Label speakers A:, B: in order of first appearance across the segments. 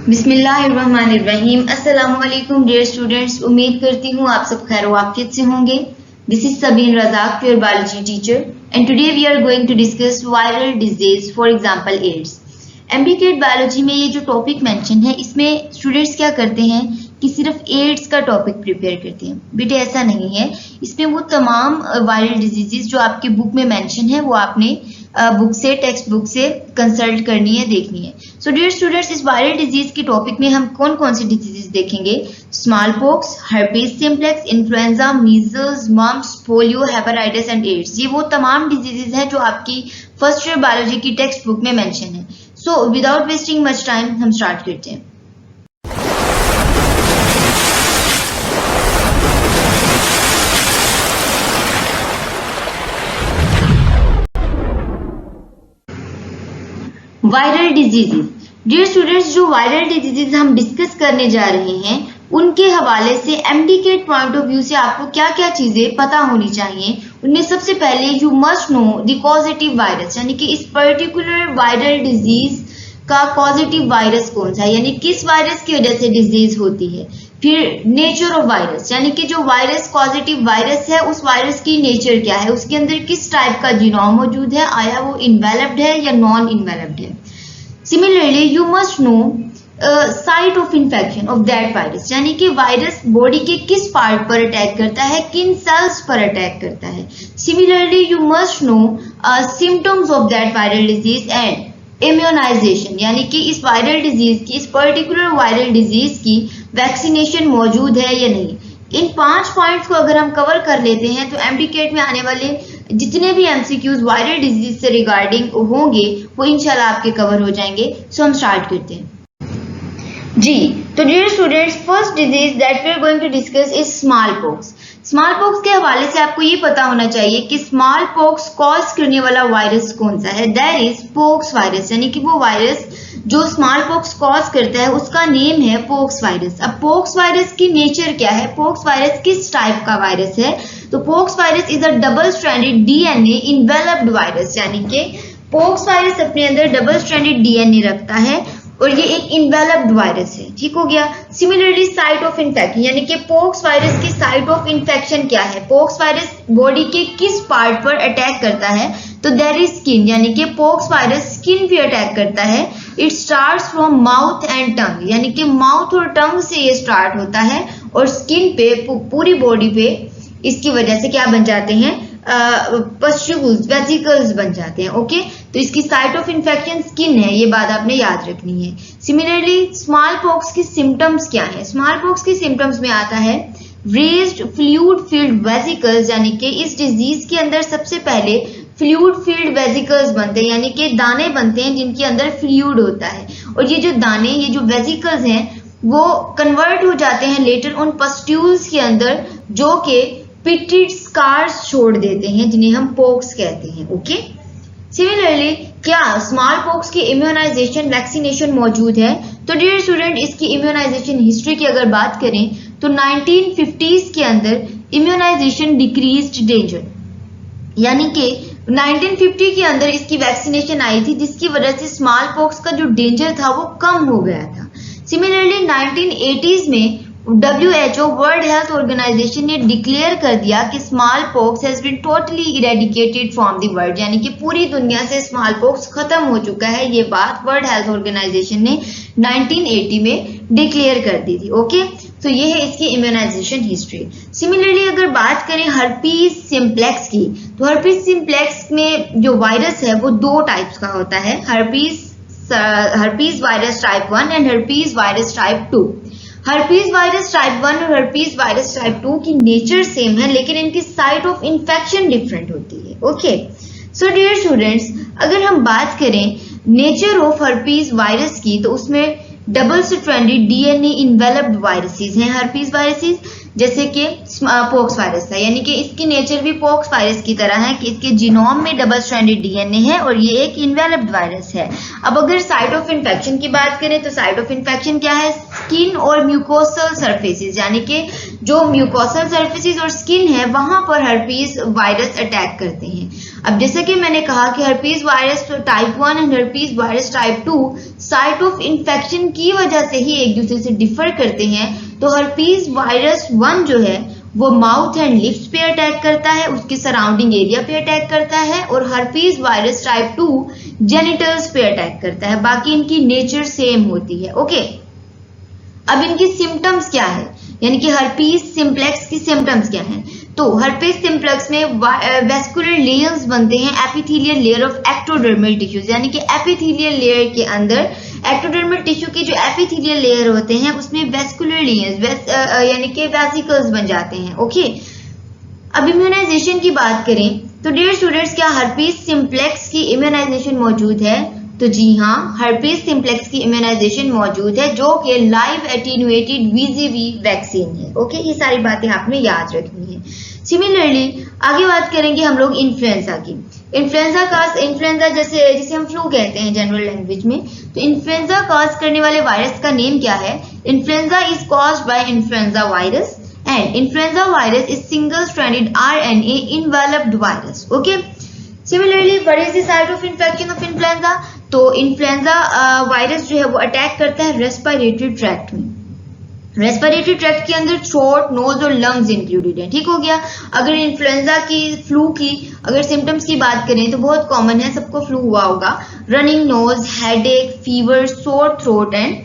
A: बिस्मिल्लाहिर्रहमानिर्रहीम। अस्सलामु अलैकुम डियर स्टूडेंट्स, उम्मीद करती हूँ आप सब खैर वाफियत से होंगे। This is Sabeen Razzaq, your biology teacher, and today we are going to discuss viral disease, for example AIDS. MDCAT biology में ये जो टॉपिक मेंशन है, इसमें स्टूडेंट्स क्या करते हैं कि सिर्फ एड्स का टॉपिक प्रिपेयर करते हैं। बेटे ऐसा नहीं है, इसमें वो तमाम वायरल डिजीजेस जो आपके बुक में मेंशन है वो आपने बुक से, टेक्स्ट बुक से कंसल्ट करनी है, देखनी है। सो डियर स्टूडेंट्स, इस वायरल डिजीज के टॉपिक में हम कौन कौन सी डिजीजेस देखेंगे? Small pox, herpes simplex, influenza, measles, mumps, polio, hepatitis and AIDS. ये वो तमाम डिजीजेस हैं जो आपकी फर्स्ट ईयर बायोलॉजी की टेक्स्ट बुक में मेंशन है। So without wasting much time हम स्टार्ट करते हैं। Viral diseases. डियर स्टूडेंट्स, जो वायरल डिजीजेस हम डिस्कस करने जा रहे हैं उनके हवाले से एमडीकेट पॉइंट ऑफ व्यू से आपको क्या क्या चीजें पता होनी चाहिए। उनमें सबसे पहले you must know the causative virus, यानी कि इस पर्टिकुलर वायरल डिजीज का पॉजिटिव वायरस कौन सा है, यानी किस वायरस की वजह से डिजीज होती है। फिर नेचर ऑफ वायरस, यानी कि जो वायरस पॉजिटिव वायरस है उस वायरस की नेचर क्या है, उसके अंदर किस टाइप का जीनोम मौजूद है, आया वो इन्वेलप्ड है या नॉन इन्वेलप्ड है। Similarly you must no site of infection of that virus, यानी कि वायरस बॉडी के किस पार्ट पर अटैक करता है, किन सेल्स पर अटैक करता है। Similarly you must know symptoms of that viral disease and immunization, यानी कि इस वायरल डिजीज की, इस पर्टिकुलर वायरल डिजीज की वैक्सीनेशन मौजूद है या नहीं। इन 5 पॉइंट्स को अगर हम कवर कर लेते हैं तो एमडीकेट में आने वाले जितने भी एमसीक्यूज वायरल डिजीज से रिगार्डिंग होंगे वो इंशाल्लाह आपके कवर हो जाएंगे। सो हम स्टार्ट करते हैं जी। तो dear students, first disease that we are going to discuss is small pox. Small pox के हवाले से आपको ये पता होना चाहिए कि स्मॉल पॉक्स कॉज करने वाला वायरस कौन सा है। दैट इज पोक्स वायरस, यानी कि वो वायरस जो स्मॉल पॉक्स कॉज करता है उसका नेम है पोक्स वायरस। अब पोक्स वायरस की नेचर क्या है, पोक्स वायरस किस टाइप का वायरस है? तो pox virus is a double stranded DNA enveloped virus, यानी कि पोक्स वायरस अपने अंदर डबल स्ट्रैंडेड डीएनए रखता है और ये एक इन्वेलप्ड वायरस है। ठीक हो गया। सिमिलरली साइट ऑफ इन्फेक्शन, यानी कि पोक्स वायरस की साइट ऑफ इन्फेक्शन क्या है, पोक्स वायरस बॉडी के किस पार्ट पर अटैक करता है? तो देयर इज स्किन, यानी कि पोक्स वायरस स्किन पे अटैक करता है। It starts from mouth and tongue, यानी कि माउथ और टंग से ये स्टार्ट होता है और स्किन पे, पूरी बॉडी पे इसकी वजह से क्या बन जाते हैं, पस्ट्यूल्स, वेसिकल्स बन जाते हैं। ओके, तो इसकी साइट ऑफ इन्फेक्शन स्किन है, ये बात आपने याद रखनी है। सिमिलरली स्मॉल पॉक्स की सिम्टम्स क्या है? स्मॉल पॉक्स की सिम्टम्स में आता है रेज्ड फ्लूइड फील्ड वेसिकल्स, यानी कि इस डिजीज के अंदर सबसे पहले फ्लूइड फील्ड वेसिकल्स बनते हैं, यानी कि दाने बनते हैं जिनके अंदर फ्लूइड होता है। और ये जो दाने, ये जो वेसिकल्स हैं वो कन्वर्ट हो जाते हैं लेटर उन पस्ट्यूल्स के अंदर, जो कि पिटेड स्कार्स छोड़ देते हैं, जिन्हें हम पोक्स कहते हैं। ओके, सिमिलरली क्या स्मॉल पॉक्स की इम्यूनाइजेशन, वैक्सीनेशन मौजूद है? तो डियर स्टूडेंट, इसकी इम्यूनाइजेशन हिस्ट्री की अगर बात करें तो 1950s के अंदर इम्यूनाइजेशन डिक्रीज्ड डेंजर, यानी कि 1950 के अंदर इसकी वैक्सीनेशन आई थी, जिसकी वजह से स्मॉल पॉक्स का जो डेंजर था वो कम हो गया था। सिमिलरली 1980s में WHO, वर्ल्ड हेल्थ ऑर्गेनाइजेशन ने डिक्लेयर कर दिया कि small pox has been totally eradicated from the world, यानी कि पूरी दुनिया से स्मॉल पॉक्स खत्म हो चुका है। ये बात वर्ल्ड हेल्थ ऑर्गेनाइजेशन ने 1980 में डिक्लेयर कर दी थी। ओके, तो ये है इसकी इम्यूनाइजेशन हिस्ट्री। सिमिलरली अगर बात करें हर्पीज सिम्प्लेक्स की, तो हर्पीज सिम्प्लेक्स में जो वायरस है वो 2 टाइप्स का होता है, herpes virus type 1 and herpes virus type 2। Herpes virus type 1 और हर्पीज वायरस टाइप 2 की नेचर सेम है, लेकिन इनकी साइट ऑफ इन्फेक्शन डिफरेंट होती है। ओके, सो डियर स्टूडेंट्स, अगर हम बात करें नेचर ऑफ हर्पीज वायरस की, तो उसमें double stranded DNA enveloped viruses हैं हर्पीज वायरसेस, जैसे कि पोक्स वायरस था, यानी कि इसकी नेचर भी पोक्स वायरस की तरह है कि इसके जीनोम में डबल स्ट्रैंडेड डीएनए है और ये एक इन्वेलप्ड वायरस है। अब अगर साइट ऑफ इन्फेक्शन की बात करें तो साइट ऑफ इन्फेक्शन क्या है? स्किन और म्यूकोसल सर्फेसिस, यानी कि जो म्यूकोसल सर्फेसिस और स्किन है वहां पर हर्पीज वायरस अटैक करते हैं। अब जैसे कि मैंने कहा कि herpes virus type 1 and herpes virus type 2 site of infection की वजह से ही एक दूसरे से डिफर करते हैं। तो हर्पीज वायरस 1 जो है वो माउथ एंड लिप्स पे अटैक करता है, उसके सराउंडिंग एरिया पे अटैक करता है, और हर्पीज वायरस टाइप 2 जेनिटल्स पे अटैक करता है। बाकी इनकी नेचर सेम होती है। ओके, अब इनकी सिम्टम्स क्या है, यानी कि हर्पीज सिम्प्लेक्स की सिम्टम्स क्या हैं। तो हर्पीज सिम्प्लेक्स में वेस्कुलर लेयर्स बनते हैं epithelial layer of ectodermal tissues, यानी कि एपिथेलियल लेयर के अंदर एक्टोडर्मल टिश्यू के जो एपिथेलियल लेयर होते हैं उसमें वेस्कुलर लेयर्स यानी कि वेसिकल्स बन जाते हैं। ओके, अब इम्यूनाइजेशन की बात करें तो डियर स्टूडेंट्स, क्या हर्पीज सिम्प्लेक्स की इम्यूनाइजेशन मौजूद है? तो जी हाँ, हर्पीज सिम्प्लेक्स की इम्यूनाइजेशन मौजूद है जो कि लाइव एटीन्यूएटेड VZV वैक्सीन है। ओके, ये सारी बातें आपने याद रखनी है। सिमिलरली आगे बात करेंगे हम लोग इन्फ्लुएंजा की। इन्फ्लुएंजा जिसे हम फ्लू कहते हैं जनरल लैंग्वेज में। तो इन्फ्लुएंजा कॉज करने वाले वायरस का नेम क्या है? Influenza is caused by influenza virus and influenza virus is single stranded RNA enveloped virus. Okay, similarly what is the site of infection of influenza? तो influenza virus जो है वो attack करता है रेस्पिरेटरी ट्रैक्ट में। Respiratory tract के अंदर throat, knows और लंग्स इंक्लूडेड है। ठीक हो गया। अगर इन्फ्लुएंजा की, फ्लू की अगर सिम्टम्स की बात करें तो बहुत कॉमन है, सबको फ्लू हुआ होगा। Running nose, headache, fever, sore throat and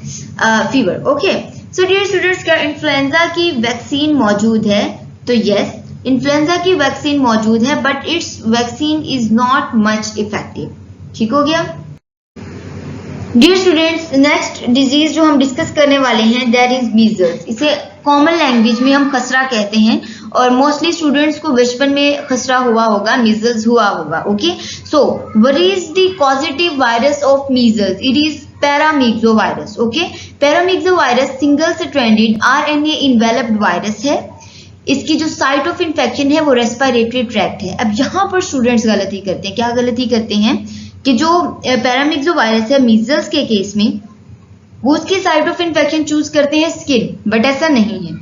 A: fever. Okay, so dear students, क्या इन्फ्लुएंजा की वैक्सीन मौजूद है? तो यस, इन्फ्लुएंजा की वैक्सीन मौजूद है, but it's vaccine is not much effective. ठीक हो गया। डियर स्टूडेंट्स, नेक्स्ट डिजीज जो हम डिस्कस करने वाले हैं दैट इज मीजल्स। इसे कॉमन लैंग्वेज में हम खसरा कहते हैं और मोस्टली स्टूडेंट्स को बचपन में खसरा हुआ होगा, मीजल्स हुआ होगा। Okay, so what is the positive virus of measles? It is paramyxovirus. Okay, paramyxovirus single stranded RNA enveloped virus है। इसकी जो साइट ऑफ इन्फेक्शन है वो रेस्पिरेटरी ट्रैक्ट है। अब यहाँ पर स्टूडेंट्स गलती करते हैं। क्या गलती करते हैं कि जो पैरामीक्सोवायरस है मीजल्स के केस में, वो उसकी साइट ऑफ इन्फेक्शन चूज करते हैं स्किन, बट ऐसा नहीं है।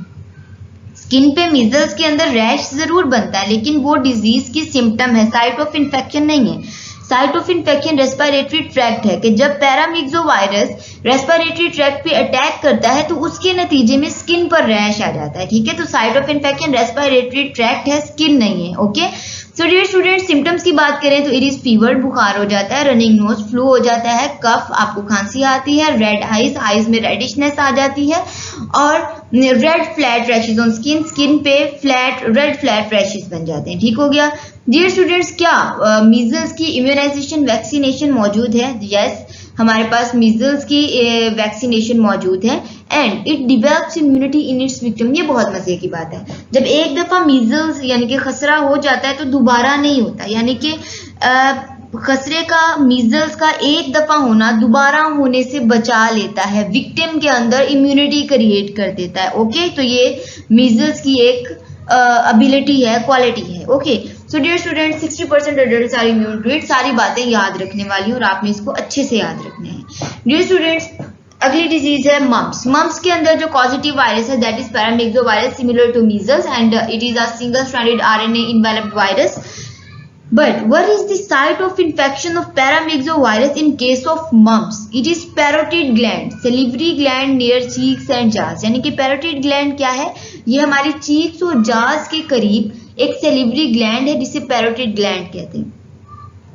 A: स्किन पे मीजल्स के अंदर रैश जरूर बनता है, लेकिन वो डिजीज की सिम्टम है, साइट ऑफ इन्फेक्शन नहीं है। Site of infection respiratory tract है कि जब पैरामीक्सोवायरस रेस्पिरेटरी ट्रैक्ट पे अटैक करता है तो उसके नतीजे में स्किन पर रैश आ जाता है। ठीक है, तो site of infection respiratory tract है, स्किन नहीं है। Okay, so dear student, symptoms की बात करें तो इट इज फीवर, बुखार हो जाता है, रनिंग नोज, फ्लू हो जाता है, कफ, आपको खांसी आती है, रेड आईज में रेडिशनेस आ जाती है, और red flat rashes on skin, skin पे फ्लैट रेड फ्लैट रैशेज बन जाते हैं। ठीक हो गया। डियर स्टूडेंट्स, क्या मीजल्स की इम्यूनाइजेशन वैक्सीनेशन मौजूद है? यस, हमारे पास मीजल्स की वैक्सीनेशन मौजूद है and it develops immunity in its victim. ये बहुत मजे की बात है। जब एक दफा मीजल्स यानी कि खसरा हो जाता है तो दोबारा नहीं होता, यानी कि खसरे का, मीजल्स का एक दफा होना दोबारा होने से बचा लेता है, विक्टिम के अंदर इम्यूनिटी क्रिएट कर देता है। ओके, तो ये मीजल्स की एक एबिलिटी है, क्वालिटी है। Okay, so dear student, 60% adults are immune to it. सारी बातें याद रखने वाली और आपने इसको अच्छे से याद रखने हैं। डियर स्टूडेंट्स, अगली डिजीज है मम्प्स। मम्प्स के अंदर जो पॉजिटिव वायरस है that is paramyxovirus similar to measles and it is a single stranded RNA enveloped virus. But what is the site of infection of paramyxovirus in case of mumps? It is parotid gland, salivary gland near cheeks and jaws। यानी कि parotid gland क्या है? ये हमारी cheeks और jaws के करीब एक salivary gland है जिसे parotid gland कहते हैं।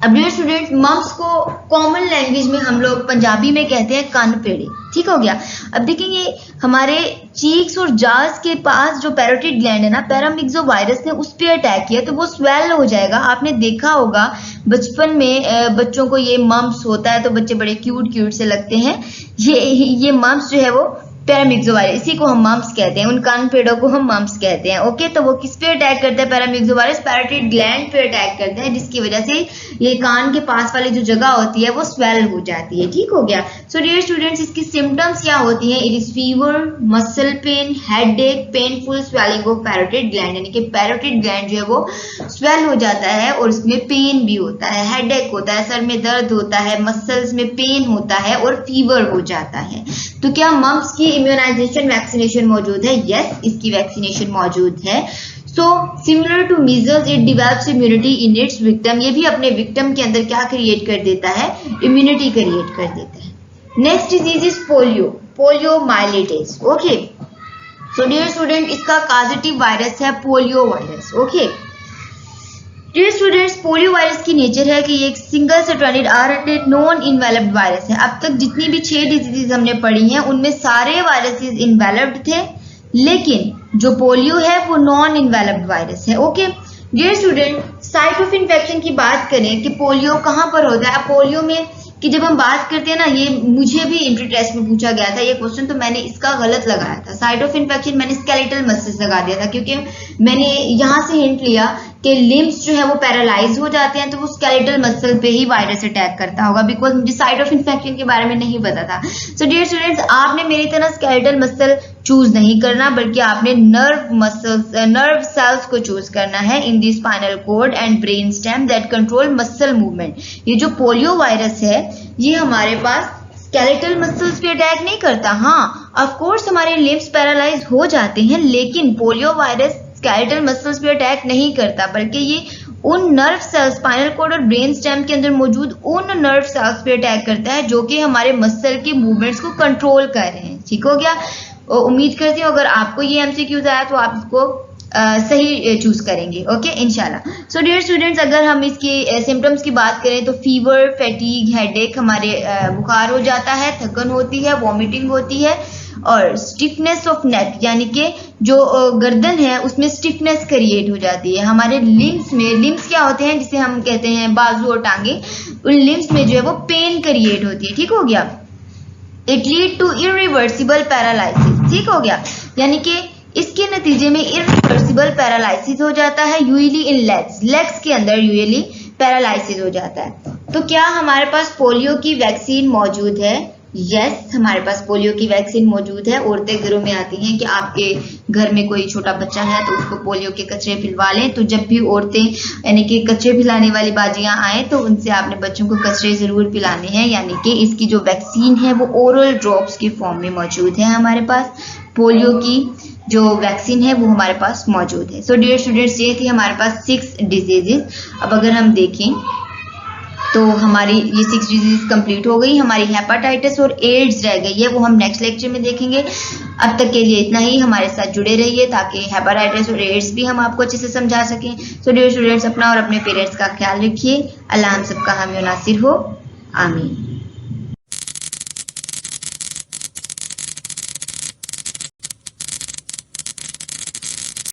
A: अब डियर स्टूडेंट, मम्प्स को कॉमन लैंग्वेज में हम लोग पंजाबी में कहते हैं कान पेड़े। ठीक हो गया। अब देखेंगे हमारे चीक्स और जाज के पास जो पैरोटिड ग्लैंड है ना, पैरामिक्सोवायरस ने उस पर अटैक किया तो वो स्वेल हो जाएगा। आपने देखा होगा बचपन में बच्चों को ये मम्प्स होता है तो बच्चे बड़े क्यूट से लगते हैं। ये मम्प्स जो है वो पैरामिक्सोवायरस, इसी को हम मम्प्स कहते हैं, उन कान पेड़ों को हम मम्प्स कहते हैं। ओके, तो वो किस पे अटैक करता है? पैरामिक्सोवायरस पैरोटिड ग्लैंड पे अटैक करता है, जिसकी वजह से ये कान के पास वाली जो जगह होती है वो स्वेल हो जाती है। ठीक हो गया। सो डियर स्टूडेंट्स, इसकी सिम्टम्स क्या होती हैं? It is fever, muscle pain, headache, painful swelling of parotid gland, यानी कि पैरोटिड ग्लैंड जो है वो स्वेल हो जाता है और उसमें पेन भी होता है, हेडेक होता है, सर में दर्द होता है, मसल्स में पेन होता है और फीवर हो जाता है। तो क्या मम्प्स की इम्यूनाइजेशन वैक्सीनेशन मौजूद है? यस, इसकी वैक्सीनेशन मौजूद है। So similar to measles it develops immunity in its victim. ये भी अपने विक्टिम के अंदर क्या क्रिएट कर देता है? इम्यूनिटी क्रिएट कर देता है। Next disease is polio, poliomyelitis. Okay, so dear student, इसका कॉजेटिव वायरस है polio virus. Okay dear students, polio virus की नेचर है कि ये एक single stranded RNA non enveloped virus है। अब तक जितनी भी 6 डिजीजेज हमने पढ़ी हैं उनमें सारे वायरसेस इन्वेलप्ड थे, लेकिन जो पोलियो है वो नॉन इन्वेलप्ड वायरस है। Okay dear student, site of infection की बात करें कि पोलियो कहाँ पर होता है। पोलियो में कि जब हम बात करते हैं ना, ये मुझे भी इंट्री टेस्ट में पूछा गया था ये क्वेश्चन, तो मैंने इसका गलत लगाया था। साइट ऑफ इन्फेक्शन मैंने स्केलेटल मसल्स लगा दिया था, क्योंकि मैंने यहाँ से हिंट लिया कि लिम्स जो है वो पैरालाइज हो जाते हैं, तो वो स्केलेटल मसल पे ही वायरस अटैक करता होगा, बिकॉज मुझे साइट ऑफ इन्फेक्शन के बारे में नहीं पता था। सो डियर स्टूडेंट्स, आपने मेरी तरह स्केलेटल मसल चूज नहीं करना, बल्कि आपने नर्व सेल्स को चूज करना है in the spinal cord and brain stem that control muscle movement. ये जो पोलियो वायरस है ये हमारे पास स्केलेटल मसल्स पे अटैक नहीं करता। हाँ, ऑफ कोर्स हमारे लिम्स पैरालाइज हो जाते हैं, लेकिन पोलियो वायरस स्केलेटल मसल्स पे अटैक नहीं करता, बल्कि ये उन नर्व सेल्स, स्पाइनल कॉर्ड और ब्रेन स्टेम के अंदर मौजूद उन नर्व सेल्स पे अटैक करता है जो कि हमारे मसल के मूवमेंट्स को कंट्रोल कर रहे हैं। ठीक हो गया? उम्मीद करती हूँ अगर आपको ये एमसीक्यूज आया तो आप इसको सही चूज करेंगे। ओके इंशाल्लाह। सो डियर स्टूडेंट्स, अगर हम इसके सिम्टम्स की बात करें तो फीवर, फैटीग, हेडेक, हमारे बुखार हो जाता है, थकन होती है, वॉमिटिंग होती है, और स्टिफनेस ऑफ नेक, यानी कि जो गर्दन है उसमें स्टिफनेस क्रिएट हो जाती है। हमारे लिम्स में, लिम्स क्या होते हैं जिसे हम कहते हैं बाजू और टांगे, उन लिम्स में जो है वो पेन क्रिएट होती है। ठीक हो गया? It lead to irreversible paralysis. ठीक हो गया? यानी कि इसके नतीजे में इरिवर्सिबल पैरालाइसिस हो जाता है, यूजुअली इन लेग्स के अंदर यूजुअली पैरालाइसिस हो जाता है। तो क्या हमारे पास पोलियो की वैक्सीन मौजूद है? यस, हमारे पास पोलियो की वैक्सीन मौजूद है। औरतें घरों में आती हैं कि आपके घर में कोई छोटा बच्चा है तो उसको पोलियो के कचरे पिलवा लें। तो जब भी औरतें यानी कि कचरे पिलाने वाली बाजियां आए तो उनसे आपने बच्चों को कचरे जरूर पिलाने हैं, यानी कि इसकी जो वैक्सीन है वो ओरल ड्रॉप्स की फॉर्म में मौजूद है। हमारे पास पोलियो की जो वैक्सीन है वो हमारे पास मौजूद है। सो डियर स्टूडेंट्स, ये थी हमारे पास 6 डिजीजेज। अब अगर हम देखें तो हमारी ये 6 डिजीज कंप्लीट हो गई। हमारी हेपाटाइटिस और एड्स रह गई है, वो हम नेक्स्ट लेक्चर में देखेंगे। अब तक के लिए इतना ही। हमारे साथ जुड़े रहिए ताकि हेपाटाइटिस और एड्स भी हम आपको अच्छे से समझा सकें। सो डियर स्टूडेंट्स, अपना और अपने पेरेंट्स का ख्याल रखिए। अल्लाह हम सबका हामी नासिर हो। आमीन।